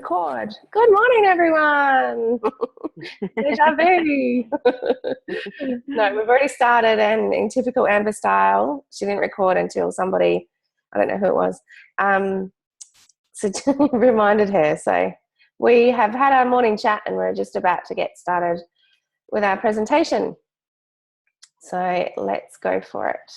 record. Good morning, everyone. Deja vu. No, we've already started, and in typical Amber style, she didn't record until somebody, I don't know who it was, so reminded her. So we have had our morning chat and we're just about to get started with our presentation. So let's go for it.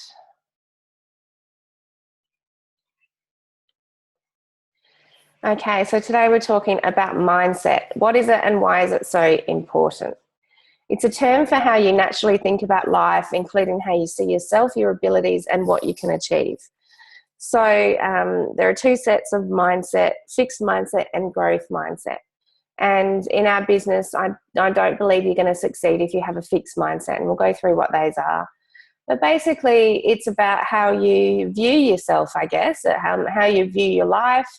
Okay, so today we're talking about mindset. What is it and why is it so important? It's a term for how you naturally think about life, including how you see yourself, your abilities, and what you can achieve. So there are two sets of mindset: fixed mindset and growth mindset. And in our business, I don't believe you're going to succeed if you have a fixed mindset, and we'll go through what those are. But basically, it's about how you view yourself, I guess, how you view your life,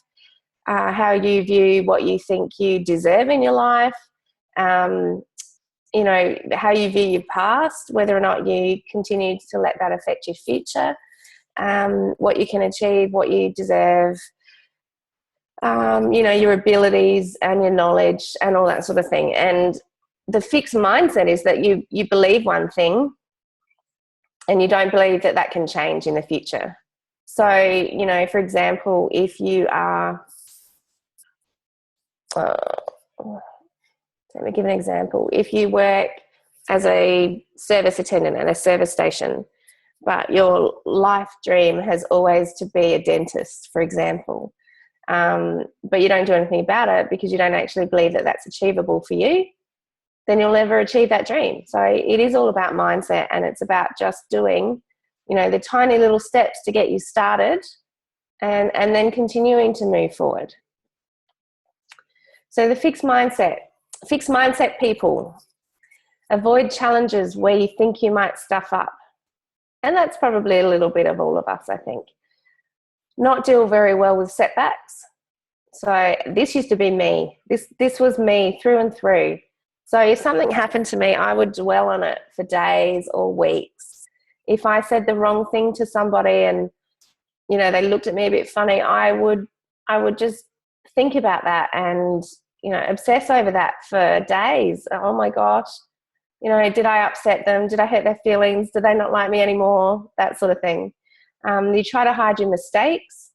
how you view what you think you deserve in your life, you know, how you view your past, whether or not you continue to let that affect your future, what you can achieve, what you deserve, you know, your abilities and your knowledge and all that sort of thing. And the fixed mindset is that you believe one thing and you don't believe that that can change in the future. So, you know, for example, if you are, let me give an example. If you work as a service attendant at a service station, but your life dream has always to be a dentist, for example, but you don't do anything about it because you don't actually believe that that's achievable for you, then you'll never achieve that dream. So it is all about mindset, and it's about just doing, you know, the tiny little steps to get you started and then continuing to move forward. So the fixed mindset people avoid challenges where you think you might stuff up. And that's probably a little bit of all of us, I think. Not deal very well with setbacks. So this used to be me. This was me through and through. So if something happened to me, I would dwell on it for days or weeks. If I said the wrong thing to somebody and, you know, they looked at me a bit funny, I would just think about that and, you know, obsess over that for days. Oh my gosh, you know, did I upset them? Did I hurt their feelings? Do they not like me anymore? That sort of thing. You try to hide your mistakes.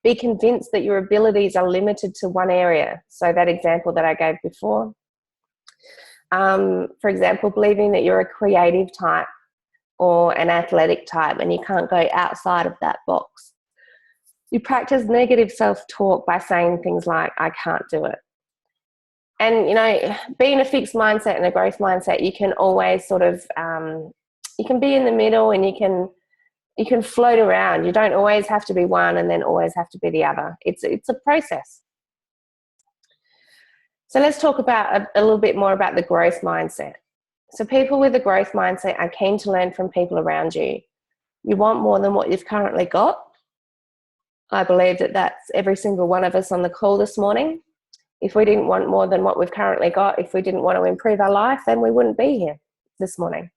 Be convinced that your abilities are limited to one area. So that example that I gave before. For example, believing that you're a creative type or an athletic type and you can't go outside of that box. You practice negative self-talk by saying things like, I can't do it. And, you know, being a fixed mindset and a growth mindset, you can always sort of, you can be in the middle and you can float around. You don't always have to be one and then always have to be the other. It's a process. So let's talk about a little bit more about the growth mindset. So people with a growth mindset are keen to learn from people around you. You want more than what you've currently got. I believe that that's every single one of us on the call this morning. If we didn't want more than what we've currently got, if we didn't want to improve our life, then we wouldn't be here this morning.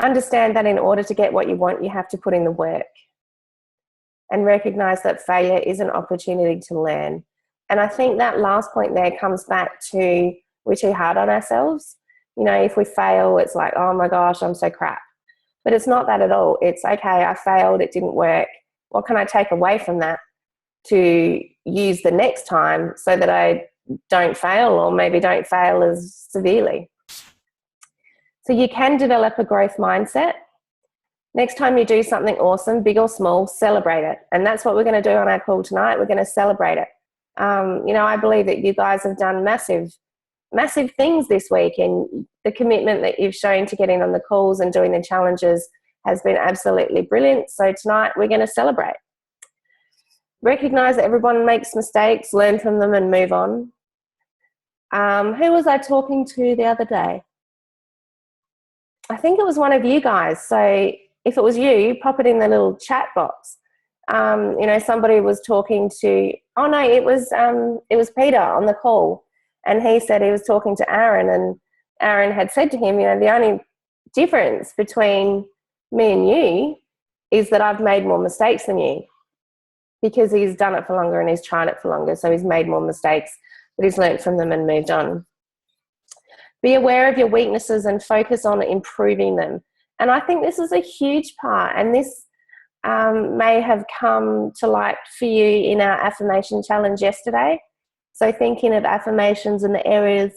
Understand that in order to get what you want, you have to put in the work. And recognize that failure is an opportunity to learn. And I think that last point there comes back to we're too hard on ourselves. You know, if we fail, it's like, oh my gosh, I'm so crap. But it's not that at all. It's okay, I failed, it didn't work. What can I take away from that to use the next time so that I don't fail, or maybe don't fail as severely? So you can develop a growth mindset. Next time you do something awesome, big or small, celebrate it. And that's what we're going to do on our call tonight. We're going to celebrate it. You know, I believe that you guys have done massive things this week, and the commitment that you've shown to getting on the calls and doing the challenges has been absolutely brilliant. So tonight we're going to celebrate. Recognize that everyone makes mistakes, learn from them and move on. Who was I talking to the other day? I think it was one of you guys. So if it was you, pop it in the little chat box. You know, somebody was talking to, oh no, it was Peter on the call, and he said he was talking to Aaron, and Aaron had said to him, you know, the only difference between me and you is that I've made more mistakes than you. because he's done it for longer and he's tried it for longer. So he's made more mistakes, but he's learned from them and moved on. Be aware of your weaknesses and focus on improving them. And I think this is a huge part, and this may have come to light for you in our affirmation challenge yesterday. So thinking of affirmations in the areas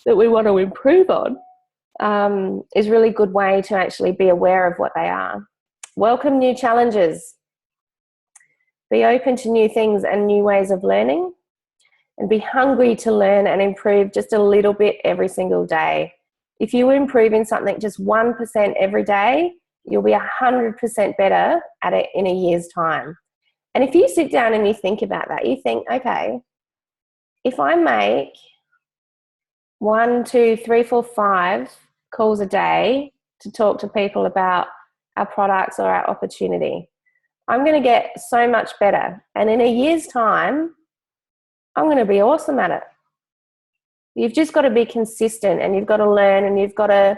that we want to improve on is a really good way to actually be aware of what they are. Welcome new challenges. Be open to new things and new ways of learning, and be hungry to learn and improve just a little bit every single day. If you improve in something just 1% every day, you'll be 100% better at it in a year's time. And if you sit down and you think about that, you think, okay, if I make 1, 2, 3, 4, 5 calls a day to talk to people about our products or our opportunity, I'm going to get so much better. And in a year's time, I'm going to be awesome at it. You've just got to be consistent, and you've got to learn, and you've got to,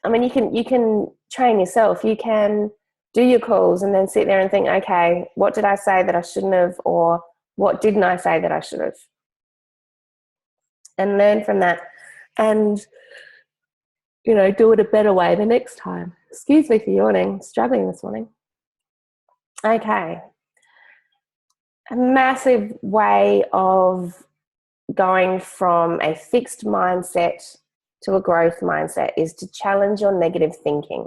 I mean, you can train yourself. You can do your calls and then sit there and think, okay, what did I say that I shouldn't have, or what didn't I say that I should have? And learn from that, and, you know, do it a better way the next time. Excuse me for yawning, struggling this morning. Okay. A massive way of going from a fixed mindset to a growth mindset is to challenge your negative thinking.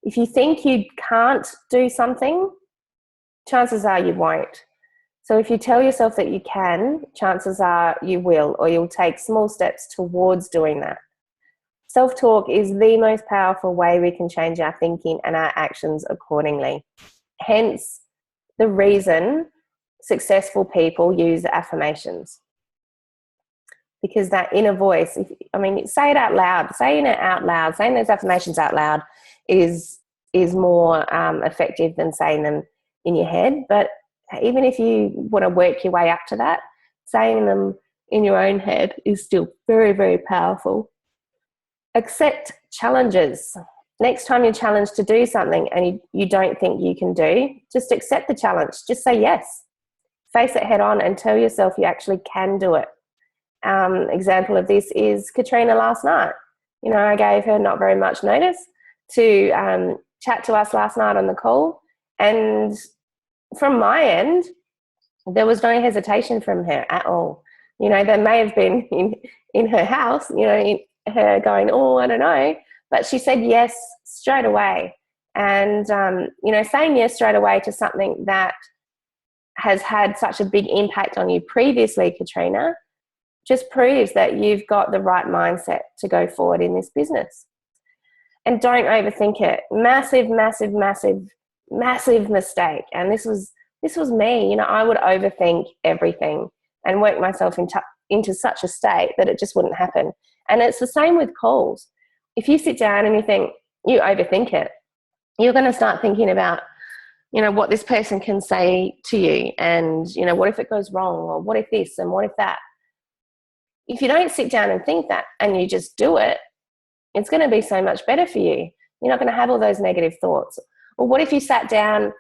If you think you can't do something, chances are you won't. So if you tell yourself that you can, chances are you will, or you'll take small steps towards doing that. Self-talk is the most powerful way we can change our thinking and our actions accordingly. Hence the reason successful people use affirmations. Because that inner voice, say it out loud, saying it out loud, saying those affirmations out loud is more effective than saying them in your head. But even if you want to work your way up to that, saying them in your own head is still very, very powerful. Accept challenges. Next time you're challenged to do something and you don't think you can do, just accept the challenge. Just say yes. Face it head on and tell yourself you actually can do it. Example of this is Katrina last night. You know, I gave her not very much notice to chat to us last night on the call, and from my end, there was no hesitation from her at all. You know, there may have been in her house, you know, her going, oh, I don't know, but she said yes straight away. And, you know, saying yes straight away to something that has had such a big impact on you previously, Katrina, just proves that you've got the right mindset to go forward in this business. And don't overthink it. Massive, massive, massive, massive mistake. And this was me. You know, I would overthink everything and work myself into such a state that it just wouldn't happen. And it's the same with calls. If you sit down and you think, you overthink it, you're going to start thinking about, you know, what this person can say to you, and, you know, what if it goes wrong, or what if this and what if that. If you don't sit down and think that and you just do it, it's going to be so much better for you. You're not going to have all those negative thoughts. Or what if you sat down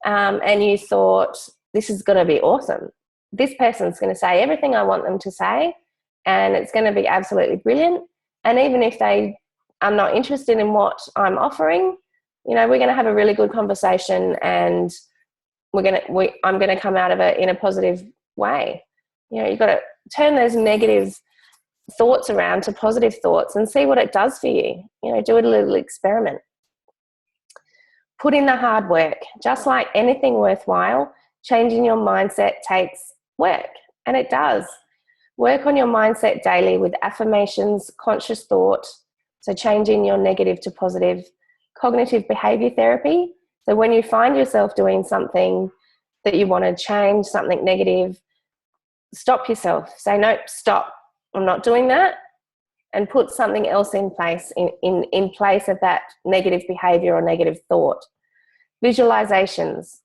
and you thought, this is going to be awesome. This person's going to say everything I want them to say, and it's going to be absolutely brilliant. And even if they are not interested in what I'm offering, you know, we're going to have a really good conversation, and I'm going to come out of it in a positive way. You know, you've got to turn those negative thoughts around to positive thoughts and see what it does for you. You know, do a little experiment. Put in the hard work. Just like anything worthwhile, changing your mindset takes work, and it does. Work on your mindset daily with affirmations, conscious thought, so changing your negative to positive, cognitive behavior therapy. So when you find yourself doing something that you want to change, something negative, stop yourself. Say, nope, stop. I'm not doing that. And put something else in place, in place of that negative behavior or negative thought. Visualizations.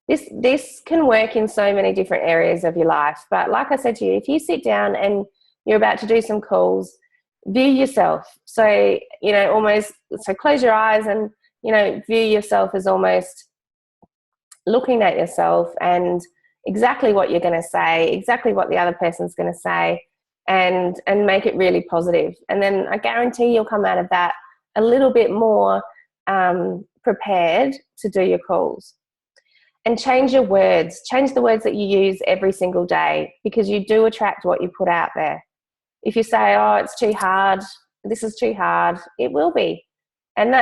This can work in so many different areas of your life. But like I said to you, if you sit down and you're about to do some calls, view yourself. So, you know, so close your eyes and, you know, view yourself as almost looking at yourself and exactly what you're going to say, exactly what the other person's going to say, and make it really positive. And then I guarantee you'll come out of that a little bit more prepared to do your calls. And change your words. Change the words that you use every single day, because you do attract what you put out there. If you say, oh, it's too hard, this is too hard, it will be. And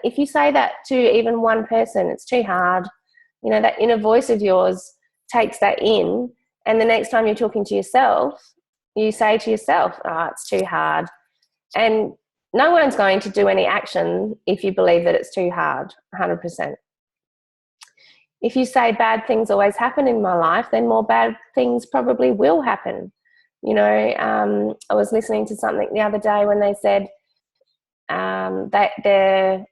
if you say that to even one person, it's too hard, you know, that inner voice of yours takes that in, and the next time you're talking to yourself, you say to yourself, oh, it's too hard. And no one's going to do any action if you believe that it's too hard, 100%. If you say bad things always happen in my life, then more bad things probably will happen. You know, I was listening to something the other day when they said that their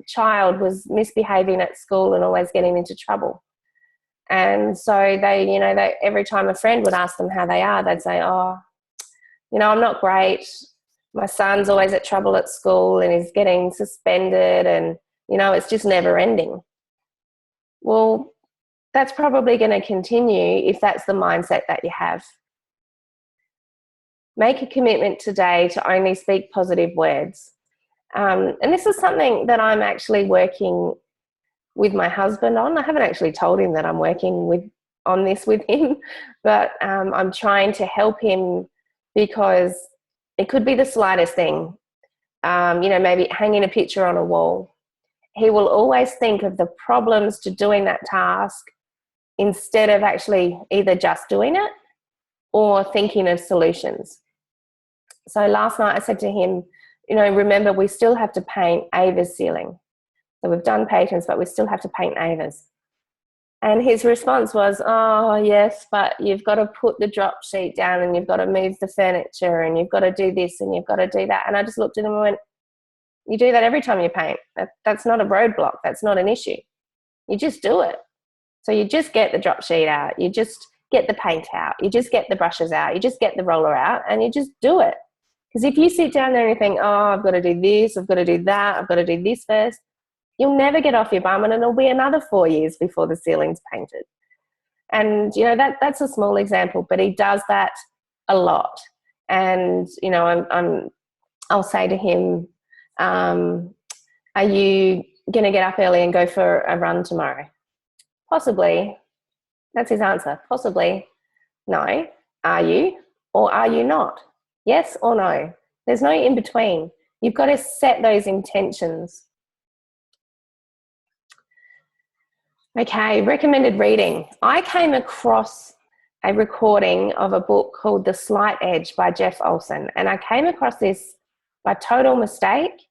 child was misbehaving at school and always getting into trouble. And so they, you know, every time a friend would ask them how they are, they'd say, oh, you know, I'm not great. My son's always at trouble at school and he's getting suspended, and, you know, it's just never ending. Well, that's probably going to continue if that's the mindset that you have. Make a commitment today to only speak positive words. And this is something that I'm actually working with my husband on. I haven't actually told him that I'm working on this with him, but I'm trying to help him, because it could be the slightest thing. You know, maybe hanging a picture on a wall. He will always think of the problems to doing that task instead of actually either just doing it or thinking of solutions. So last night I said to him, you know, remember, we still have to paint Ava's ceiling. So we've done patrons, but we still have to paint Ava's. And his response was, oh, yes, but you've got to put the drop sheet down and you've got to move the furniture and you've got to do this and you've got to do that. And I just looked at him and went, you do that every time you paint. That's not a roadblock. That's not an issue. You just do it. So you just get the drop sheet out. You just get the paint out. You just get the brushes out. You just get the roller out, and you just do it. Because if you sit down there and you think, oh, I've got to do this, I've got to do that, I've got to do this first, you'll never get off your bum, and it'll be another 4 years before the ceiling's painted. And, you know, that's a small example, but he does that a lot. And, you know, I'll say to him, are you going to get up early and go for a run tomorrow? Possibly. That's his answer. Possibly. No. Are you, or are you not? Yes or no. There's no in between. You've got to set those intentions. Okay, recommended reading. I came across a recording of a book called The Slight Edge by Jeff Olson, and I came across this by total mistake,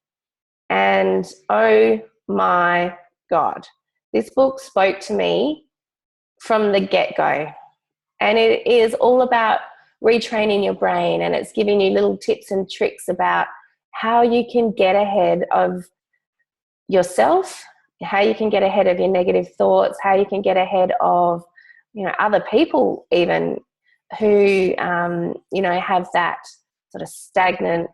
and oh my God, this book spoke to me from the get-go. And it is all about retraining your brain, and it's giving you little tips and tricks about how you can get ahead of yourself, how you can get ahead of your negative thoughts, how you can get ahead of, you know, other people even who, you know, have that sort of stagnant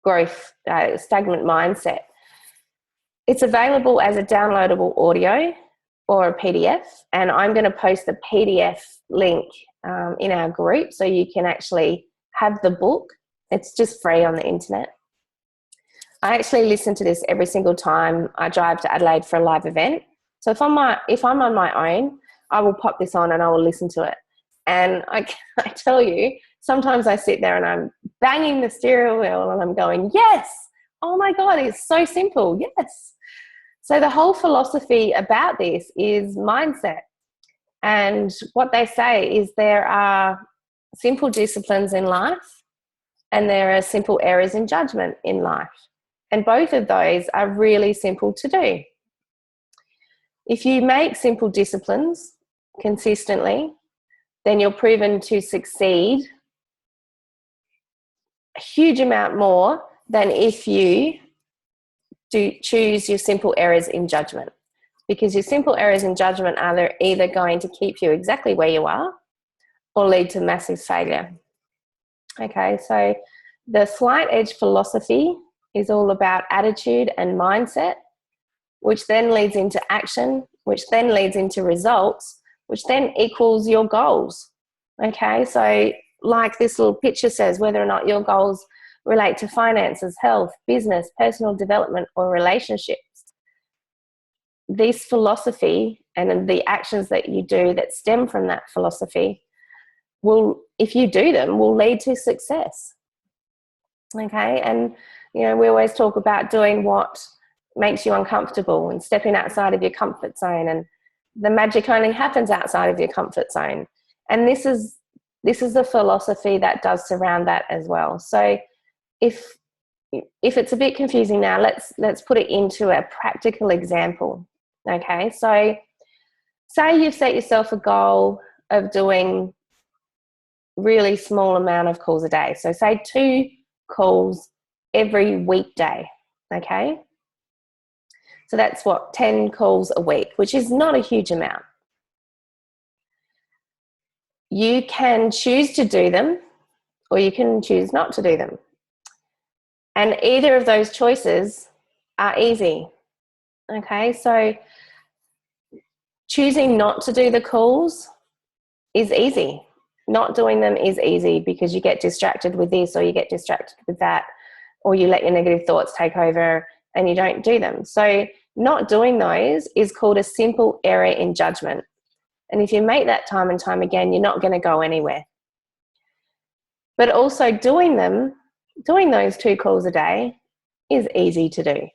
growth, stagnant mindset. It's available as a downloadable audio or a PDF, and I'm going to post the PDF link in our group so you can actually have the book. It's just free on the internet. I actually listen to this every single time I drive to Adelaide for a live event. So if I'm on my own, I will pop this on and I will listen to it. And I tell you, sometimes I sit there and I'm banging the steering wheel and I'm going, yes, oh my God, it's so simple, yes. So the whole philosophy about this is mindset. And what they say is there are simple disciplines in life and there are simple errors in judgment in life. And both of those are really simple to do. If you make simple disciplines consistently, then you're proven to succeed a huge amount more than if you do choose your simple errors in judgment. Because your simple errors in judgment are either going to keep you exactly where you are or lead to massive failure. Okay, so the Slight Edge philosophy is all about attitude and mindset. which then leads into action, which then leads into results, which then equals your goals. Okay, so like this little picture says, whether or not your goals relate to finances, health, business, personal development, or relationships, this philosophy and the actions that you do that stem from that philosophy will, if you do them, will lead to success. Okay, and we always talk about doing what makes you uncomfortable and stepping outside of your comfort zone, and the magic only happens outside of your comfort zone. And this is the philosophy that does surround that as well. So if it's a bit confusing now, let's put it into a practical example. Okay, so say you've set yourself a goal of doing really small amount of calls a day. So say 2 calls every weekday. Okay, so that's 10 calls a week, which is not a huge amount. You can choose to do them, or you can choose not to do them. And either of those choices are easy. Okay, so choosing not to do the calls is easy. Not doing them is easy because you get distracted with this, or you get distracted with that, or you let your negative thoughts take over and you don't do them. So not doing those is called a simple error in judgment. And if you make that time and time again, you're not going to go anywhere. But also doing those 2 calls a day is easy to do.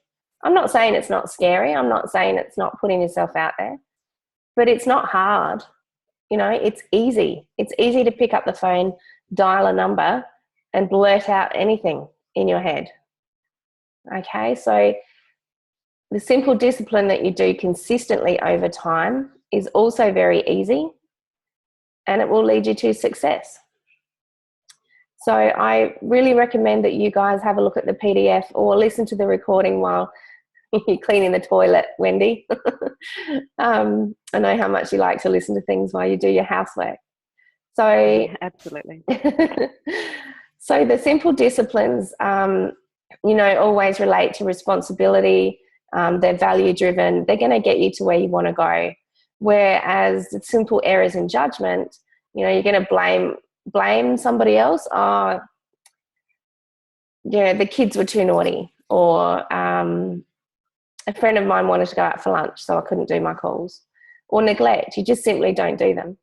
I'm not saying it's not scary. I'm not saying it's not putting yourself out there, but it's not hard. It's easy. It's easy to pick up the phone, dial a number, and blurt out anything in your head. Okay, so the simple discipline that you do consistently over time is also very easy, and it will lead you to success. So I really recommend that you guys have a look at the PDF or listen to the recording while you're cleaning the toilet, Wendy. I know how much you like to listen to things while you do your housework. So yeah, absolutely. So the simple disciplines, always relate to responsibility. They're value driven. They're going to get you to where you want to go. Whereas the simple errors in judgment, you're going to blame somebody else. The kids were too naughty, or a friend of mine wanted to go out for lunch, so I couldn't do my calls. Or neglect. You just simply don't do them.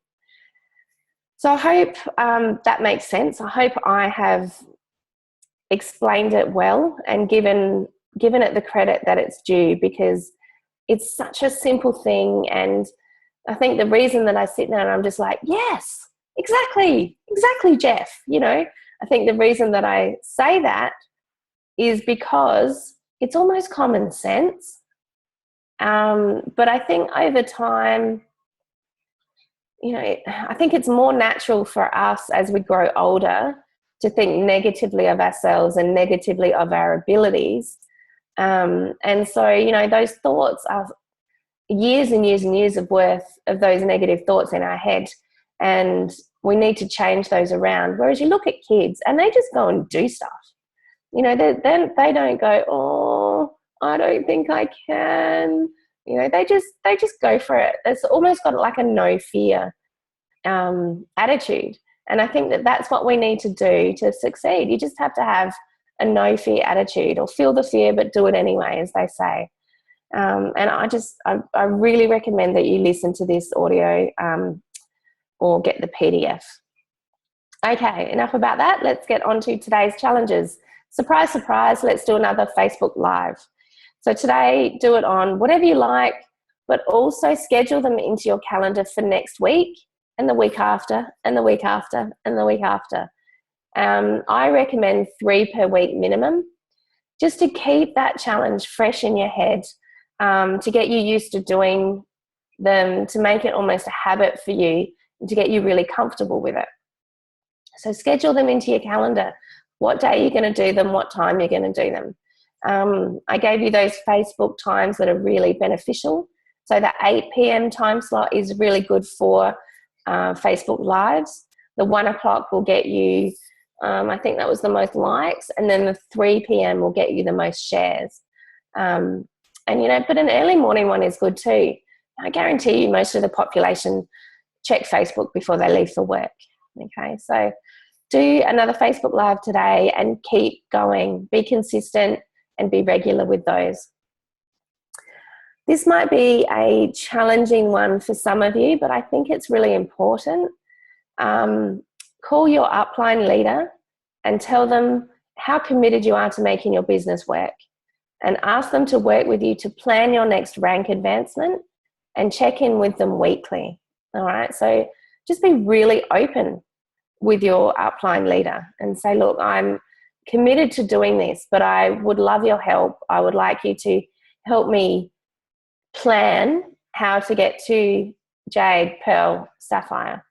So I hope that makes sense. I hope I have explained it well and given it the credit that it's due, because it's such a simple thing. And I think the reason that I sit there and I'm just like, yes, exactly, Jeff. I think the reason that I say that is because it's almost common sense. But I think over time, I think it's more natural for us as we grow older to think negatively of ourselves and negatively of our abilities. And so, those thoughts are years and years and years of worth of those negative thoughts in our head. And we need to change those around. Whereas you look at kids and they just go and do stuff. They don't go, oh, I don't think I can. They just go for it. It's almost got like a no fear attitude. And I think that that's what we need to do to succeed. You just have to have a no fear attitude, or feel the fear but do it anyway, as they say. And I really recommend that you listen to this audio or get the PDF. Okay, enough about that. Let's get on to today's challenges. Surprise, surprise, let's do another Facebook Live. So today, do it on whatever you like, but also schedule them into your calendar for next week and the week after and the week after and the week after. I recommend 3 per week minimum, just to keep that challenge fresh in your head, to get you used to doing them, to make it almost a habit for you, and to get you really comfortable with it. So schedule them into your calendar. What day you're going to do them, what time you're going to do them. I gave you those Facebook times that are really beneficial. So the 8 p.m. time slot is really good for Facebook Lives. The 1 o'clock will get you, I think that was the most likes, and then the 3 p.m. will get you the most shares. And, but an early morning one is good too. I guarantee you most of the population check Facebook before they leave for work. Okay, so do another Facebook Live today and keep going. Be consistent and be regular with those. This might be a challenging one for some of you, but I think it's really important. Call your upline leader and tell them how committed you are to making your business work, and ask them to work with you to plan your next rank advancement and check in with them weekly. All right, so just be really open with your upline leader and say, look, I'm committed to doing this, but I would love your help. I would like you to help me plan how to get to Jade, Pearl, Sapphire.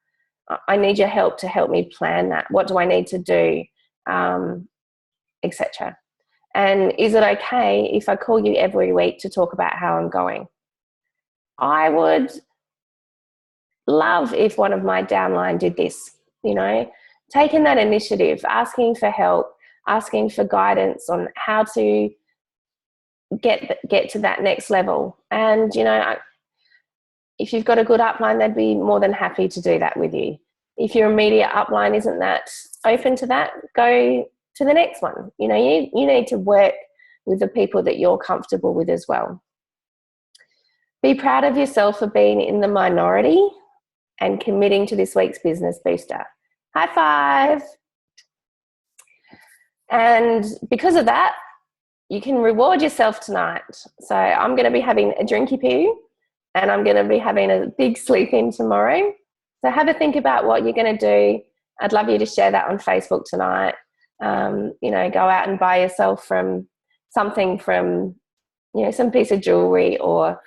I need your help to help me plan that. What do I need to do, etc. And is it okay if I call you every week to talk about how I'm going? I would love if one of my downline did this, taking that initiative, asking for help, asking for guidance on how to get to that next level. And, if you've got a good upline, they'd be more than happy to do that with you. If your immediate upline isn't that open to that, go to the next one. You need to work with the people that you're comfortable with as well. Be proud of yourself for being in the minority and committing to this week's Business Booster. High five. And because of that, you can reward yourself tonight. So I'm going to be having a drinky poo, and I'm going to be having a big sleep in tomorrow. So have a think about what you're going to do. I'd love you to share that on Facebook tonight. Go out and buy yourself something from some piece of jewelry or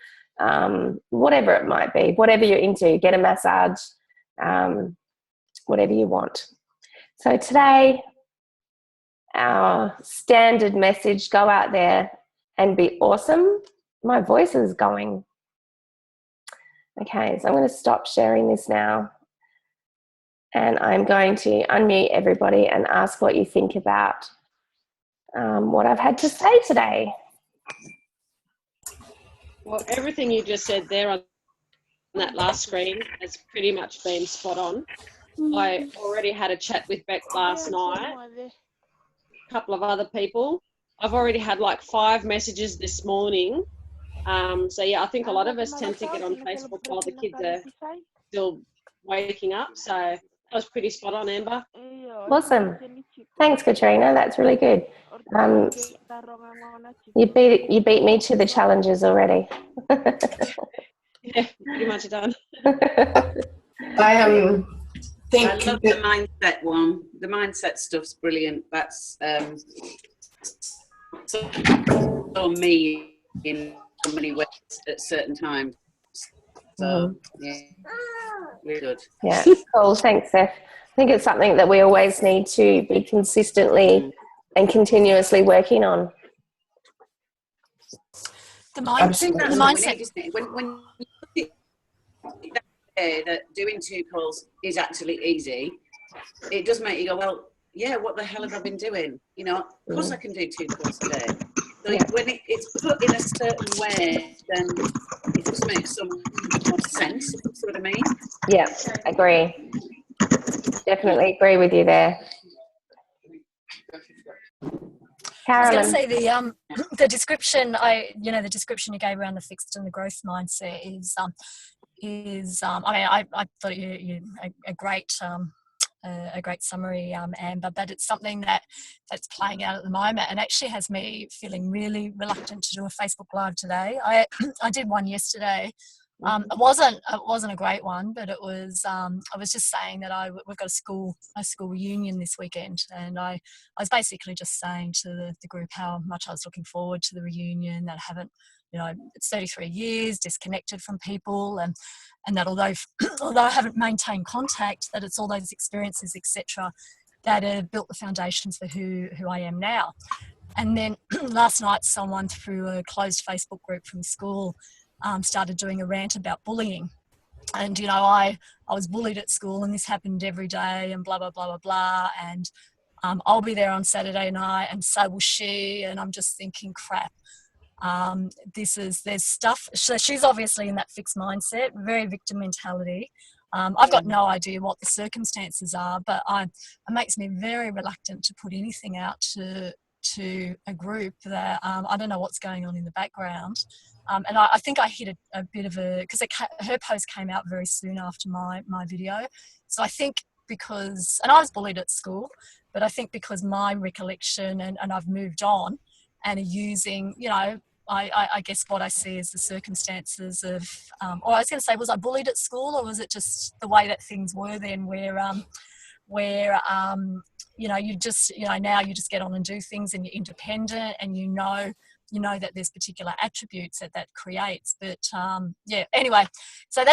whatever it might be, whatever you're into. Get a massage, whatever you want. So today, our standard message, go out there and be awesome. My voice is going. Okay, so I'm going to stop sharing this now, and I'm going to unmute everybody and ask what you think about what I've had to say today. Well, everything you just said there on that last screen has pretty much been spot on. I already had a chat with Beck last night, a couple of other people. I've already had like 5 messages this morning. So yeah, I think a lot of us tend to get on Facebook while the kids are still waking up. So that was pretty spot on, Amber. Awesome. Thanks, Katrina. That's really good. You beat me to the challenges already. Yeah, pretty much done. I think I love the mindset one. The mindset stuff's brilliant. That's so me in so many ways at certain times. So yeah, really good. Yeah, cool. Thanks, Seth. I think it's something that we always need to be consistently and continuously working on. The mindset. Isn't it? When you that doing 2 calls is actually easy, it does make you go, well, yeah, what the hell have I been doing? Of course I can do 2 calls a day. So when it's put in a certain way, then it just makes some more sense, if you see what I mean. Yeah, agree. Definitely agree with you there. Carolyn. I was going to say the description the description you gave around the fixed and the growth mindset is I thought you a great summary, Amber, but it's something that's playing out at the moment and actually has me feeling really reluctant to do a Facebook Live today. I did one yesterday. It wasn't a great one, but it was. I was just saying that we've got a school reunion this weekend, and I was basically just saying to the group how much I was looking forward to the reunion. That I haven't, it's 33 years disconnected from people, and that although I haven't maintained contact, that it's all those experiences, etc., that have built the foundations for who I am now. And then last night, someone through a closed Facebook group from school started doing a rant about bullying. And, I was bullied at school and this happened every day and blah, blah, blah, blah, blah. And I'll be there on Saturday night and so will she. And I'm just thinking, crap, There's stuff, so she's obviously in that fixed mindset, very victim mentality. I've got no idea what the circumstances are, but it makes me very reluctant to put anything out to a group that I don't know what's going on in the background. And I think I hit a bit of because her post came out very soon after my video. So I think because, and I was bullied at school, but I think because my recollection and I've moved on and are using, I guess what I see is the circumstances of, or I was going to say, was I bullied at school, or was it just the way that things were then where you just, now you just get on and do things and you're independent and you know that there's particular attributes that creates. But anyway, so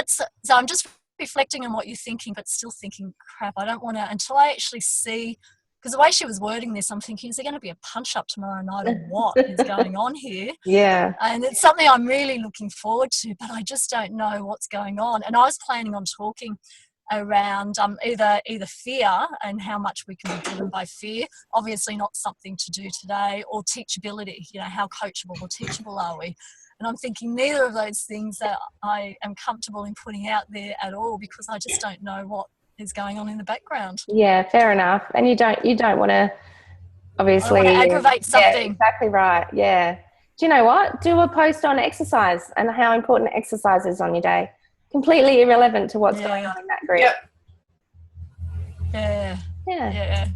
I'm just reflecting on what you're thinking, but still thinking, crap, I don't want to, until I actually see, because the way she was wording this, I'm thinking, is there going to be a punch up tomorrow night, or what is going on here? Yeah. And it's something I'm really looking forward to, but I just don't know what's going on. And I was planning on talking around either fear and how much we can be driven by fear, obviously not something to do today, or teachability, how coachable or teachable are we? And I'm thinking neither of those things that I am comfortable in putting out there at all, because I just don't know what is going on in the background. Yeah, fair enough. And you don't want to, obviously, I don't want to aggravate something. Yeah, exactly right. Yeah. Do you know what? Do a post on exercise and how important exercise is on your day. Completely irrelevant to what's going on in that group. Yep. Yeah.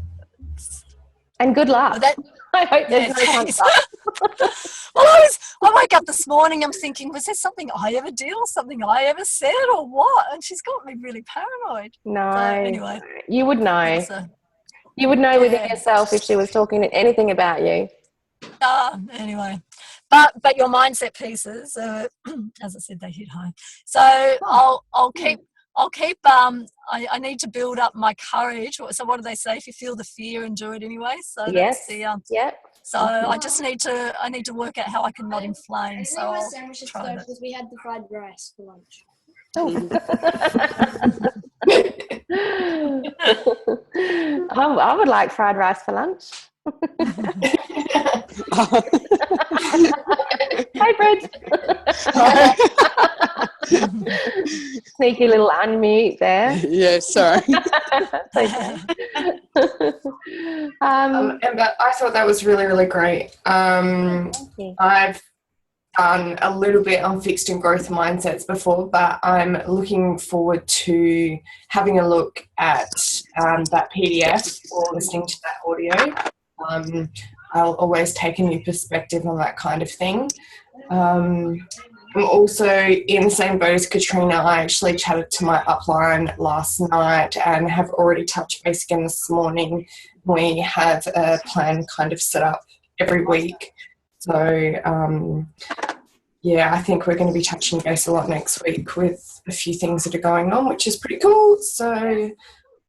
And good luck. I hope there's no punch up. Well, I woke up this morning, I'm thinking, was there something I ever did or something I ever said or what? And she's got me really paranoid. No. So, anyway. You would know. You would know within yourself if she was talking anything about you. Anyway. But your mindset pieces, as I said, they hit home. So I'll keep I need to build up my courage. So what do they say? If you feel the fear, endure it anyway. So yes. So I just need to work out how I can not inflame. So I'll try that. Because we had the fried rice for lunch. I would like fried rice for lunch. Hi, Fred. Sneaky little unmute there. Yeah, sorry. Amber, I thought that was really, really great. I've done a little bit on fixed and growth mindsets before, but I'm looking forward to having a look at that PDF or listening to that audio. I'll always take a new perspective on that kind of thing. I'm also in the same boat as Katrina. I actually chatted to my upline last night and have already touched base again this morning. We have a plan kind of set up every week. So, I think we're going to be touching base a lot next week with a few things that are going on, which is pretty cool. So,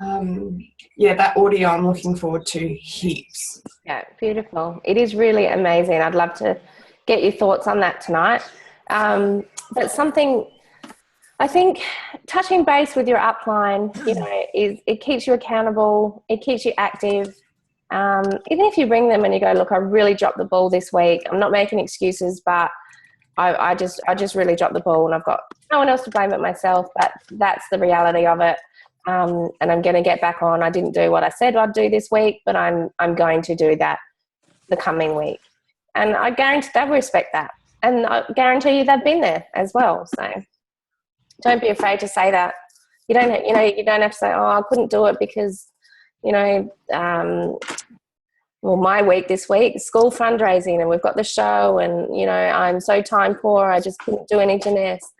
that audio I'm looking forward to heaps. Yeah, beautiful. It is really amazing. I'd love to get your thoughts on that tonight. But something, I think, touching base with your upline, it keeps you accountable. It keeps you active. Even if you ring them and you go, look, I really dropped the ball this week. I'm not making excuses, but I just really dropped the ball and I've got no one else to blame but myself. But that's the reality of it. And I'm going to get back on. I didn't do what I said I'd do this week, but I'm going to do that the coming week. And I guarantee they'll respect that. And I guarantee you they've been there as well. So don't be afraid to say that. You don't have to say, oh, I couldn't do it because, my week this week, school fundraising, and we've got the show, and, I'm so time poor, I just couldn't do anything else.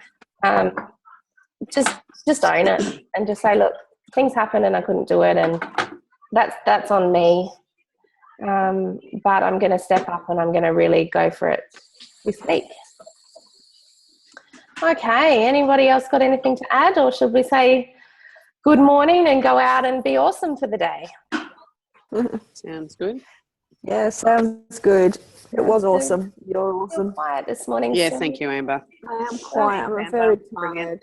Just own it and just say, look, things happened and I couldn't do it, and that's on me. But I'm going to step up and I'm going to really go for it this week. Okay, anybody else got anything to add, or should we say good morning and go out and be awesome for the day? Sounds good. Yeah, sounds good. It was awesome. You're awesome. You're quiet this morning. Yeah, Sue. thank you, Amber. I am quiet. I'm very tired.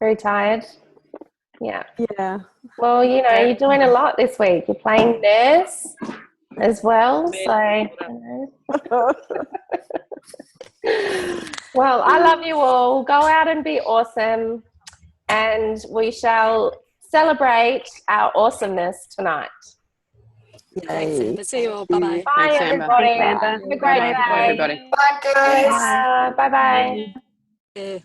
Very tired. Yeah. Yeah. Well, you're doing a lot this week. You're playing nurse. as well. So, well, I love you all. Go out and be awesome, and we shall celebrate our awesomeness tonight. Thanks, Amber. See you all. Bye-bye. Bye, Thanks, Amber. everybody. Thanks, Amber. Have a great Bye, day. everybody. Bye, guys. Bye-bye. Yeah.